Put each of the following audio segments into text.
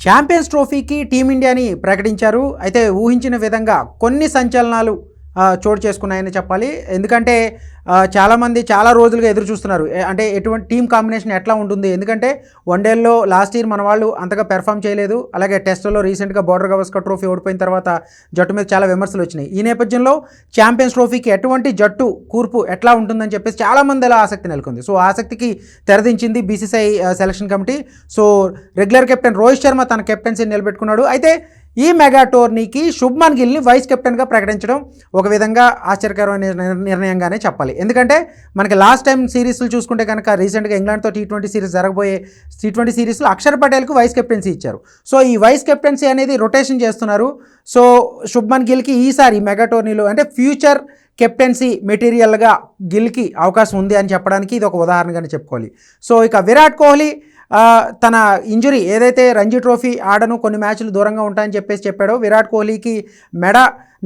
Champions ట్రోఫీకి టీమిండియాని ప్రకటించారు. అయితే ఊహించిన విధంగా కొన్ని సంచలనాలు చోటు చేసుకున్నాయని చెప్పాలి. ఎందుకంటే చాలామంది చాలా రోజులుగా ఎదురు చూస్తున్నారు. అంటే ఎటువంటి టీమ్ కాంబినేషన్ ఎట్లా ఉంటుంది. ఎందుకంటే వన్డేల్లో లాస్ట్ ఇయర్ మన వాళ్ళు అంతగా పెర్ఫామ్ చేయలేదు. అలాగే టెస్టుల్లో రీసెంట్గా బోర్డర్ గవస్కర్ ట్రోఫీ ఓడిపోయిన తర్వాత జట్టు మీద చాలా విమర్శలు వచ్చినాయి. ఈ నేపథ్యంలో ఛాంపియన్స్ ట్రోఫీకి ఎటువంటి జట్టు కూర్పు ఎట్లా ఉంటుందని చెప్పేసి చాలామందిలో ఆసక్తి నెలకొంది. సో ఆసక్తికి తెరదించింది BCCI selection committee. So regular captain Rohit Sharma తన కెప్టెన్సీని నిలబెట్టుకున్నాడు. అయితే ఈ మెగా టోర్నీకి శుభ్మన్ గిల్ని వైస్ కెప్టెన్గా ప్రకటించడం ఒక విధంగా ఆశ్చర్యకరమైన నిర్ణయంగానే చెప్పాలి. ఎందుకంటే మనకి లాస్ట్ టైం సిరీస్లు చూసుకుంటే కనుక రీసెంట్గా ఇంగ్లాండ్తో టీ20 సిరీస్ జరగబోయే టీ20 సిరీస్లో అక్షర్ పటేల్కు వైస్ కెప్టెన్సీ ఇచ్చారు. సో ఈ వైస్ కెప్టెన్సీ అనేది రొటేషన్ చేస్తున్నారు. సో శుభ్మన్ గిల్కి ఈసారి మెగా టోర్నీలో అంటే ఫ్యూచర్ కెప్టెన్సీ మెటీరియల్గా గిల్కి అవకాశం ఉంది అని చెప్పడానికి ఇది ఒక ఉదాహరణగానే చెప్పుకోవాలి. సో ఇక విరాట్ కోహ్లీ తన ఇంజురీ ఏదైతే రంజీ ట్రోఫీ ఆడను కొన్ని మ్యాచ్లు దూరంగా ఉంటాయని చెప్పాడో, విరాట్ కోహ్లీకి మెడ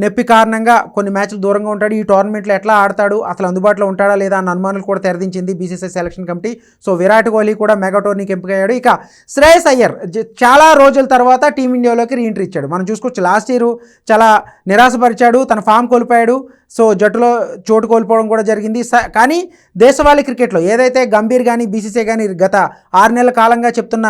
నొప్పి కారణంగా కొన్ని మ్యాచ్లు దూరంగా ఉంటాడు. ఈ టోర్నమెంట్లో ఎట్లా ఆడతాడు, అసలు అందుబాటులో ఉంటాడా లేదా అన్న అనుమానాలు కూడా తెరదించింది BCCI selection committee. So Virat Kohli కూడా మెగా టోర్నీకి ఎంపికయ్యాడు. ఇక శ్రేయస్ అయ్యర్ చాలా రోజుల తర్వాత టీమిండియాలోకి రీఎంట్రీ ఇచ్చాడు. మనం చూసుకోవచ్చు లాస్ట్ ఇయర్ చాలా నిరాశపరిచాడు, తన ఫామ్ కోల్పోయాడు. సో జట్టులో చోటు కోల్పోవడం కూడా జరిగింది. కానీ దేశవాళీ క్రికెట్లో ఏదైతే గంభీర్ కానీ బీసీసీఐ కానీ గత 6 నెలల కాలంగా చెప్తున్న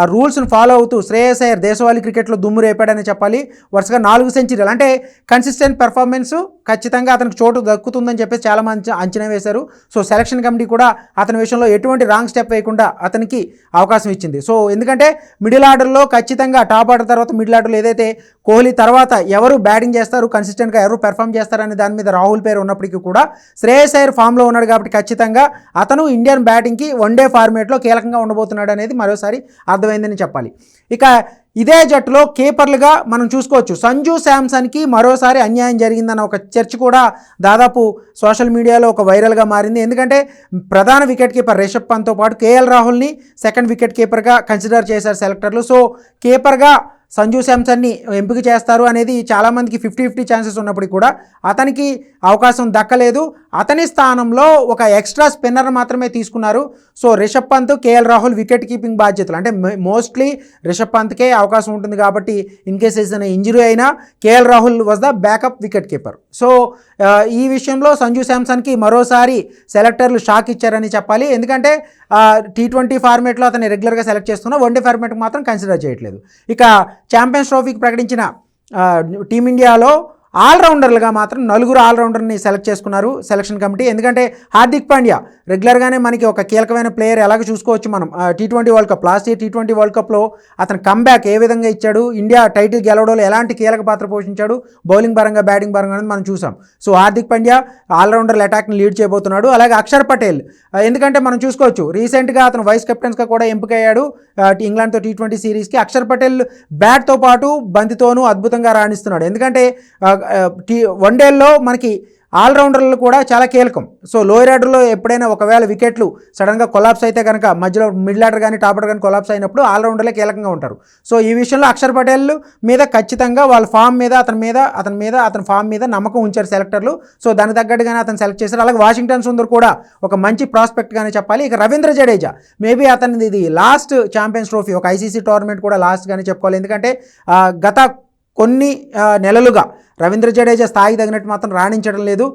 ఆ రూల్స్ను ఫాలో అవుతూ శ్రేయస్ అయ్యర్ దేశవాళీ క్రికెట్లో దుమ్ము రేపాడని చెప్పాలి. వరుసగా 4 సెంచరీలు అంటే కన్సిస్టెంట్ పెర్ఫార్మెన్స్ ఖచ్చితంగా అతనికి చోటు దక్కుతుందని చెప్పేసి చాలామంది అంచనా వేశారు. సో సెలక్షన్ కమిటీ కూడా అతని విషయంలో ఎటువంటి రాంగ్ స్టెప్ వేయకుండా అతనికి అవకాశం ఇచ్చింది. సో ఎందుకంటే మిడిల్ ఆర్డర్లో ఖచ్చితంగా టాప్ ఆర్డర్ తర్వాత మిడిల్ ఆర్డర్లో ఏదైతే కోహ్లీ తర్వాత ఎవరు బ్యాటింగ్ చేస్తారు, కన్సిస్టెంట్గా ఎవరు పెర్ఫామ్ చేస్తారనే దాని మీద రాహుల్ పేరు ఉన్నప్పటికీ కూడా శ్రేయస్ అయ్యర్ ఫామ్లో ఉన్నాడు కాబట్టి ఖచ్చితంగా అతను ఇండియన్ బ్యాటింగ్కి వన్డే ఫార్మేట్లో కీలకంగా ఉండబోతున్నాడు అనేది మరోసారి అర్థమైందని చెప్పాలి. ఇక ఇదే జట్టులో కీపర్లుగా మనం చూసుకోవచ్చు సంజు శాంసన్కి మరోసారి అన్యాయం జరిగిందన్న ఒక చర్చ కూడా దాదాపు సోషల్ మీడియాలో ఒక వైరల్గా మారింది. ఎందుకంటే ప్రధాన వికెట్ కీపర్ రిషబ్ పంత్తో పాటు కేఎల్ రాహుల్ని సెకండ్ వికెట్ కీపర్గా కన్సిడర్ చేశారు సెలెక్టర్లు. సో కీపర్గా సంజు శాంసన్ని ఎంపిక చేస్తారు అనేది చాలామందికి 50-50 ఛాన్సెస్ ఉన్నప్పటికీ కూడా అతనికి అవకాశం దక్కలేదు. అతని స్థానంలో ఒక ఎక్స్ట్రా స్పిన్నర్ మాత్రమే తీసుకున్నారు. So Rishabh Pant, KL Rahul wicket keeping బాధ్యతలు అంటే మోస్ట్లీ రిషబ్ పంత్కే అవకాశం ఉంటుంది కాబట్టి ఇన్ కేస్ ఏదైనా ఇంజరీ అయినా KL Rahul was the backup wicket keeper. So ఈ విషయంలో సంజు శాంసన్కి మరోసారి సెలెక్టర్లు షాక్ ఇచ్చారని చెప్పాలి. ఎందుకంటే టీ20 ఫార్మేట్లో అతన్ని రెగ్యులర్గా సెలెక్ట్ చేస్తున్నా, వన్డే ఫార్మేట్కి మాత్రం కన్సిడర్ చేయట్లేదు. ఇక ఛాంపియన్స్ ట్రోఫీకి ప్రకటించిన టీమిండియాలో ఆల్రౌండర్లుగా మాత్రం 4 ఆల్రౌండర్ని సెలెక్ట్ చేసుకున్నారు సెలక్షన్ కమిటీ. ఎందుకంటే హార్దిక్ పాండ్యా రెగ్యులర్గానే మనకి ఒక కీలకమైన ప్లేయర్ ఎలాగ చూసుకోవచ్చు మనం. T20 world cup last year T20 world కప్లో అతను కంబ్యాక్ ఏ విధంగా ఇచ్చాడు, ఇండియా టైటిల్ గెలవడంలో ఎలాంటి కీలక పాత్ర పోషించాడు, బౌలింగ్ పరంగా బ్యాటింగ్ పరంగా అనేది మనం చూసాం. సో హార్దిక్ పాండ్యా ఆల్రౌండర్ల అటాక్ని లీడ్ చేయబోతున్నాడు. అలాగే అక్షర్ పటేల్ ఎందుకంటే మనం చూసుకోవచ్చు రీసెంట్గా అతను వైస్ కెప్టెన్స్గా కూడా ఎంపికయ్యాడు ఇంగ్లాండ్తో టీ20 సిరీస్కి. అక్షర్ పటేల్ బ్యాట్తో పాటు బంతితోనూ అద్భుతంగా రాణిస్తున్నాడు. ఎందుకంటే వన్డేల్లో మనకి ఆల్రౌండర్లు కూడా చాలా కీలకం. సో లోయర్ ఆర్డర్లో ఎప్పుడైనా ఒకవేళ వికెట్లు సడన్గా కొలాప్స్ అయితే కనుక మధ్యలో మిడిల్ ఆర్డర్ కానీ టాప్ ఆర్డర్ కానీ కొలాప్స్ అయినప్పుడు ఆల్రౌండర్లే కీలకంగా ఉంటారు. సో ఈ విషయంలో అక్షర్ పటేల్ మీద ఖచ్చితంగా వాళ్ళ ఫామ్ మీద అతని ఫామ్ మీద నమ్మకం ఉంచారు సెలెక్టర్లు. సో దానికి తగ్గట్టుగానే అతను సెలెక్ట్ చేశారు. అలాగే వాషింగ్టన్ సుందర్ కూడా ఒక మంచి ప్రాస్పెక్ట్గానే చెప్పాలి. ఇక రవీంద్ర జడేజా మేబీ అతనిది ఇది లాస్ట్ ఛాంపియన్స్ ట్రోఫీ, ఒక ఐసీసీ టోర్నమెంట్ కూడా లాస్ట్గానే చెప్పుకోవాలి. ఎందుకంటే గత కొన్ని నెలలుగా రవీంద్ర జడేజా స్థాయికి తగినట్టు మాత్రం రాణించడం లేదు.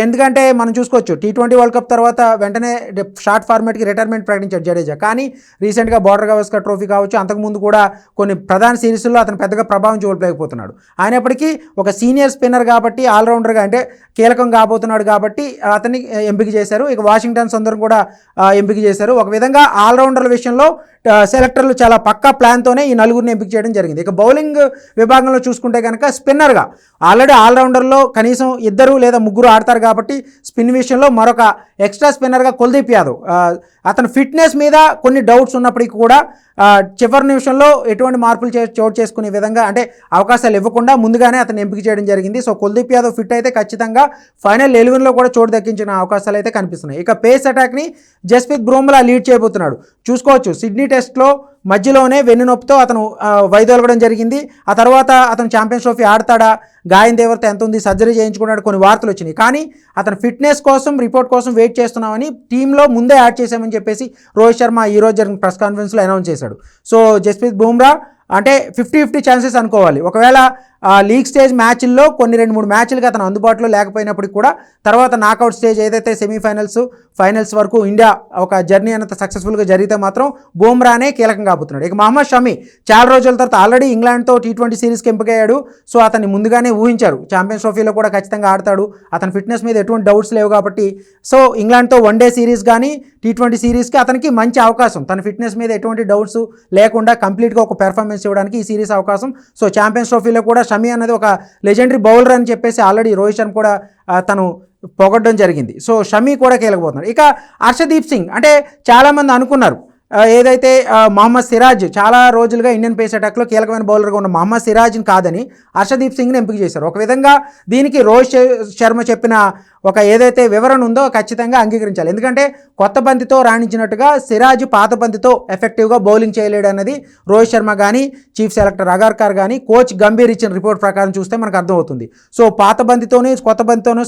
ఎందుకంటే మనం చూసుకోవచ్చు టీ20 వరల్డ్ కప్ తర్వాత వెంటనే షార్ట్ ఫార్మాట్కి రిటైర్మెంట్ ప్రకటించాడు జడేజా. కానీ రీసెంట్గా బోర్డర్ గవస్కర్ ట్రోఫీ కావచ్చు, అంతకుముందు కూడా కొన్ని ప్రధాన సిరీస్ల్లో అతను పెద్దగా ప్రభావం చూపలేకపోతున్నాడు. అయినప్పటికీ ఒక సీనియర్ స్పిన్నర్ కాబట్టి ఆల్రౌండర్గా అంటే కీలకం కాబోతున్నాడు కాబట్టి అతన్ని ఎంపిక చేశారు. ఇక వాషింగ్టన్ సుందర్ కూడా ఎంపిక చేశారు. ఒక విధంగా ఆల్రౌండర్ల విషయంలో సెలెక్టర్లు చాలా పక్కా ప్లాన్తోనే ఈ 4 ఎంపిక చేయడం జరిగింది. ఇక బౌలింగ్ విభాగంలో చూసుకుంటే కనుక స్పిన్నర్గా ఆల్రెడీ ఆల్రౌండర్లో కనీసం 2 లేదా 3 ఆడతారు కాబట్టి స్పిన్ విషయంలో మరొక ఎక్స్ట్రా స్పిన్నర్గా కుల్దీప్ యాదవ్. అతని ఫిట్నెస్ మీద కొన్ని డౌట్స్ ఉన్నప్పటికీ కూడా చివరి నిమిషంలో ఎటువంటి మార్పులు చోటు చేసుకునే విధంగా అంటే అవకాశాలు ఇవ్వకుండా ముందుగానే అతను ఎంపిక చేయడం జరిగింది. సో కుల్దీప్ యాదవ్ ఫిట్ అయితే ఖచ్చితంగా ఫైనల్ 11లో కూడా చోటు దక్కించిన అవకాశాలు అయితే కనిపిస్తున్నాయి. ఇక పేస్ అటాక్ని జస్ప్రీత్ బుమ్రా లీడ్ చేయబోతున్నాడు. చూసుకోవచ్చు సిడ్నీ టెస్ట్లో మధ్యలోనే వెన్నునొప్పితో అతను వైదొలగడం జరిగింది. ఆ తర్వాత అతను ఛాంపియన్స్ ట్రోఫీ ఆడతాడా, గాయం తీవ్రత ఎంత ఉంది, సర్జరీ చేయించుకున్నాడు, కొన్ని వార్తలు వచ్చినాయి. కానీ అతను ఫిట్నెస్ కోసం రిపోర్ట్ కోసం వెయిట్ చేస్తున్నామని టీంలో ముందే యాడ్ చేశామని చెప్పేసి రోహిత్ శర్మ ఈరోజు జరిగిన ప్రెస్ కాన్ఫరెన్స్లో అనౌన్స్ చేశాడు. సో జస్ప్రీత్ బుమ్రా అంటే 50-50 ఛాన్సెస్ అనుకోవాలి. ఒకవేళ లీగ్ స్టేజ్ మ్యాచ్ల్లో కొన్ని 2-3 మ్యాచ్లకి అతను అందుబాటులో లేకపోయినప్పటికీ కూడా తర్వాత నాకౌట్ స్టేజ్ ఏదైతే సెమీఫైనల్స్ ఫైనల్స్ వరకు ఇండియా ఒక జర్నీ అంత సక్సెస్ఫుల్గా జరిగితే మాత్రం బూమ్రానే కీలకంగా అవుతున్నాడు. ఇక మహమ్మద్ షమి చాలా రోజుల తర్వాత ఆల్రెడీ ఇంగ్లాండ్తో T20 సిరీస్కి ఎంపికయ్యాడు. సో అతన్ని ముందుగానే ఊహించారు ఛాంపియన్స్ ట్రోఫీలో కూడా ఖచ్చితంగా ఆడతాడు, అతని ఫిట్నెస్ మీద ఎటువంటి డౌట్స్ లేవు కాబట్టి. సో ఇంగ్లాండ్తో వన్డే సిరీస్ కానీ T20 సిరీస్కి అతనికి మంచి అవకాశం, తన ఫిట్నెస్ మీద ఎటువంటి డౌట్స్ లేకుండా కంప్లీట్గా ఒక పెర్ఫార్మెన్స్ ఇవ్వడానికి ఈ సిరీస్ అవకాశం. సో ఛాంపియన్స్ ట్రోఫీలో కూడా షమి అన్నది ఒక లెజెండరీ బౌలర్ అని చెప్పేసి ఆల్రెడీ రోహిత్ శర్మ కూడా తను పొగడ్డం జరిగింది. సో షమి కూడా కీలకపోతున్నారు. ఇక హర్షదీప్ సింగ్ అంటే చాలామంది అనుకున్నారు ఏదైతే మహమ్మద్ సిరాజ్ చాలా రోజులుగా ఇండియన్ పేస్ అటాక్లో కీలకమైన బౌలర్గా ఉన్న మహమ్మద్ సిరాజ్ని కాదని హర్షదీప్ సింగ్ని ఎంపిక చేశారు. ఒక విధంగా దీనికి రోహిత్ శర్మ చెప్పిన ఒక ఏదైతే వివరణ ఉందో ఖచ్చితంగా అంగీకరించాలి. ఎందుకంటే కొత్త బంతితో రాణించినట్టుగా సిరాజ్ పాత బంతితో ఎఫెక్టివ్గా బౌలింగ్ చేయలేడు అన్నది రోహిత్ శర్మ కానీ చీఫ్ సెలెక్టర్ అగార్కర్ కానీ కోచ్ గంభీర్ ఇచ్చిన రిపోర్ట్ ప్రకారం చూస్తే మనకు అర్థమవుతుంది. సో పాత బంతితోనూ కొత్త బంతితోనూ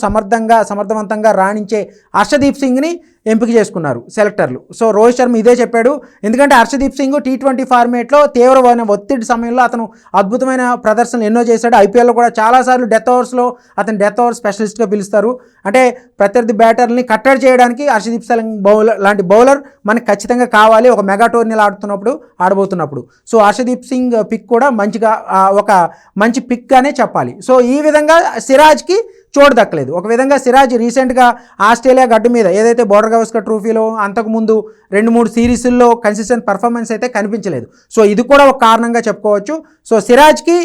సమర్థవంతంగా రాణించే హర్షదీప్ సింగ్ని ఎంపిక చేసుకున్నారు సెలెక్టర్లు. సో రోహిత్ శర్మ ఇదే చెప్పాడు. ఎందుకంటే హర్షదీప్ సింగ్ T20 ఫార్మేట్లో తీవ్రమైన ఒత్తిడి సమయంలో అతను అద్భుతమైన ప్రదర్శనలు ఎన్నో చేశాడు. ఐపీఎల్లో కూడా చాలాసార్లు డెత్ ఓవర్స్లో అతను డెత్ ఓవర్ స్పెషలిస్ట్గా పిలుస్తారు. అంటే ప్రత్యర్థి బ్యాటర్ని కట్టడి చేయడానికి హర్షదీప్ సింగ్ లాంటి బౌలర్ మనకు ఖచ్చితంగా కావాలి ఒక మెగా టోర్నీలు ఆడబోతున్నప్పుడు. సో హర్షదీప్ సింగ్ పిక్ కూడా మంచిగా ఒక మంచి పిక్గానే చెప్పాలి. సో ఈ విధంగా సిరాజ్కి చోటు దక్కలేదు. ఒక విధంగా సిరాజ్ రీసెంట్గా ఆస్ట్రేలియా గడ్డు మీద ఏదైతే బోర్డర్ గవస్కర్ ట్రోఫీలో అంతకుముందు 2-3 సిరీస్ల్లో కన్సిస్టెంట్ పర్ఫార్మెన్స్ అయితే కనిపించలేదు. సో ఇది కూడా ఒక కారణంగా చెప్పుకోవచ్చు. సో సిరాజ్కి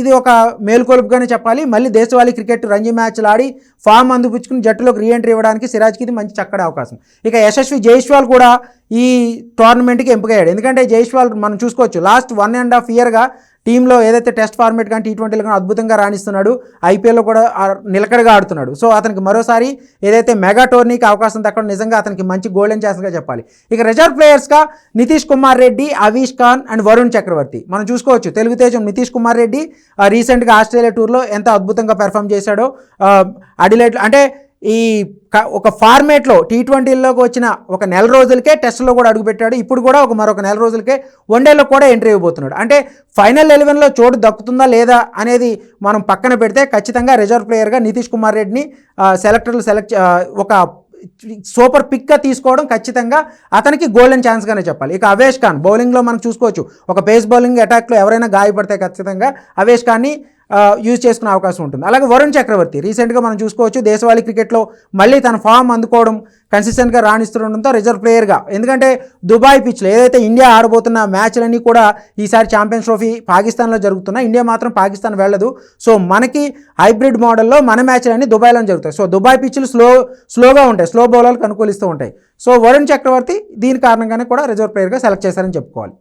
ఇది ఒక మేలుకొలుపుగానే చెప్పాలి. మళ్ళీ దేశవాళీ క్రికెట్ రంజీ మ్యాచ్లు ఆడి ఫామ్ అందుపుచ్చుకుని జట్టులోకి రీఎంట్రీ ఇవ్వడానికి సిరాజ్కి ఇది మంచి చక్కటి అవకాశం. ఇక యశస్వి జైస్వాల్ కూడా ఈ టోర్నమెంట్కి ఎంపికయ్యాడు. ఎందుకంటే జైస్వాల్ మనం చూసుకోవచ్చు లాస్ట్ 1.5 ఇయర్గా టీంలో ఏదైతే టెస్ట్ ఫార్మేట్ కానీ T20లో కానీ అద్భుతంగా రాణిస్తున్నాడు, ఐపీఎల్లో కూడా నిలకడగా ఆడుతున్నాడు. సో అతనికి మరోసారి ఏదైతే మెగా టోర్నీకి అవకాశం దక్కడం నిజంగా అతనికి మంచి గోల్డెన్ ఛాన్స్గా చెప్పాలి. ఇక రిజర్వ్ ప్లేయర్స్గా నితీష్ కుమార్ రెడ్డి, అవీష్ ఖాన్ అండ్ వరుణ్ చక్రవర్తి మనం చూసుకోవచ్చు. తెలుగు తేజం నితీష్ కుమార్ రెడ్డి రీసెంట్గా ఆస్ట్రేలియా టూర్లో ఎంత అద్భుతంగా పెర్ఫామ్ చేశాడో, అడిలైడ్ అంటే ఈ ఒక ఫార్మేట్లో T20లోకి వచ్చిన ఒక నెల రోజులకే టెస్ట్లో కూడా అడుగుపెట్టాడు. ఇప్పుడు కూడా మరొక నెల రోజులకే వన్డేలో కూడా ఎంట్రీ ఇవ్వబోతున్నాడు. అంటే ఫైనల్ 11లో చోటు దక్కుతుందా లేదా అనేది మనం పక్కన పెడితే ఖచ్చితంగా రిజర్వ్ ప్లేయర్గా నితీష్ కుమార్ రెడ్డిని సెలెక్టర్లు ఒక సూపర్ పిక్గా తీసుకోవడం ఖచ్చితంగా అతనికి గోల్డెన్ ఛాన్స్గానే చెప్పాలి. ఇక అవేష్ ఖాన్ బౌలింగ్లో మనం చూసుకోవచ్చు. ఒక పేస్ బౌలింగ్ అటాక్లో ఎవరైనా గాయపడితే ఖచ్చితంగా అవేష్ ఖాన్ని యూజ్ చేసుకునే అవకాశం ఉంటుంది. అలాగే వరుణ్ చక్రవర్తి రీసెంట్గా మనం చూసుకోవచ్చు దేశవాళీ క్రికెట్లో మళ్ళీ తన ఫామ్ అందుకోవడం కన్సిస్టెంట్గా రాణిస్తుండడంతో రిజర్వ్ ప్లేయర్గా, ఎందుకంటే దుబాయ్ పిచ్లో ఏదైతే ఇండియా ఆడబోతున్న మ్యాచ్లన్నీ కూడా ఈసారి ఛాంపియన్స్ ట్రోఫీ పాకిస్తాన్లో జరుగుతున్నాయి. ఇండియా మాత్రం పాకిస్తాన్ వెళ్ళదు. సో మనకి హైబ్రిడ్ మోడల్లో మన మ్యాచ్లన్నీ దుబాయ్లో జరుగుతాయి. సో దుబాయ్ పిచ్లు స్లోగా ఉంటాయి, స్లో బౌలర్లకు అనుకూలిస్తూ ఉంటాయి. సో వరుణ్ చక్రవర్తి దీని కారణంగానే కూడా రిజర్వ్ ప్లేయర్గా సెలెక్ట్ చేశారని చెప్పుకోవాలి.